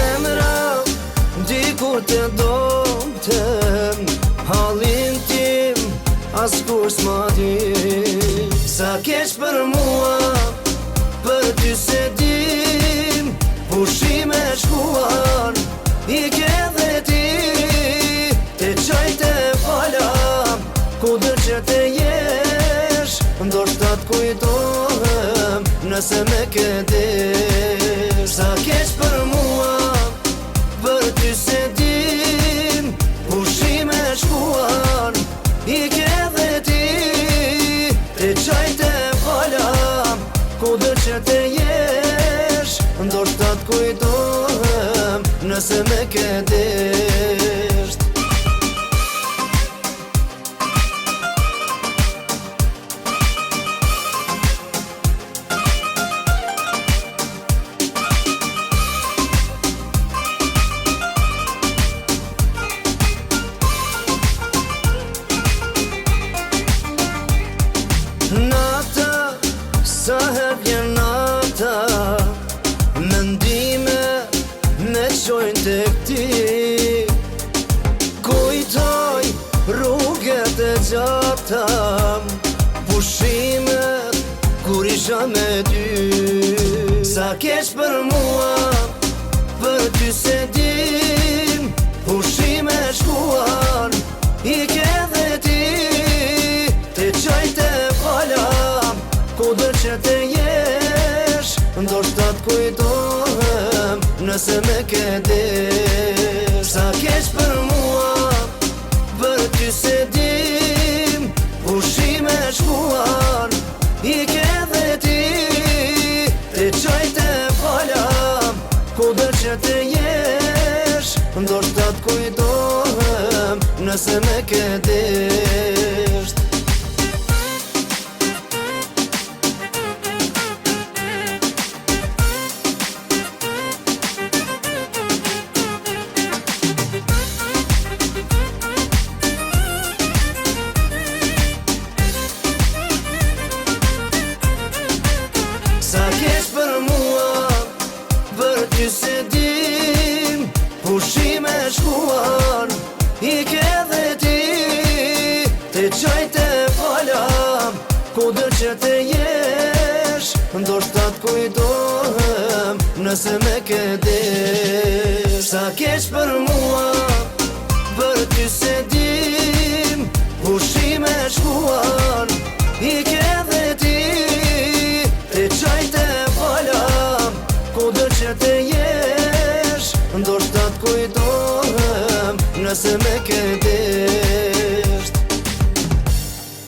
zemra diku të dontem, halin tim as kur s'ma di. Sa keq për mua, për ty se dim, pushime shkuar, i ke dhe ti. Te qaj te fala, kudo që te jesh, ndoshta t'kujtohem nëse me ke desh. Sa keq për mua, për ty se dim, pushime shkuar, i ke dhe ti. Te qaj te fala, kudo që te jesh, ndoshta t'kujtohem nëse me ke desh. Nata, sa her vjen nata, mendime me qojnë të këti. Kujtoj rrugët e gjata, pushimet kur isha me ty. Sa keq për mua, për ty se dim, pushime shkuar, i ke dhe ti. Te qaj te fala, kudo që te jesh, ndoshta t'kujtohem nëse me ke desh. Sa keq për mua, për ty se dim, pushime shkuar, i ke dhe ti. Te qaj te fala, kudo që te jesh, ndoshta t'kujtohem nëse me ke desh. Sa keq për mua, për ty se dim, pushime shkuar, i ke dhe ti. Te qaj te fala, kudo që te jesh, ndoshta t'kujtohem nëse me ke desh. Sa keq për mua, për ty se dim, pushime shkuar, i ke dhe ti. Te qaj te fala, kudo që te jesh, ndoshta t'kujtohem nëse me ke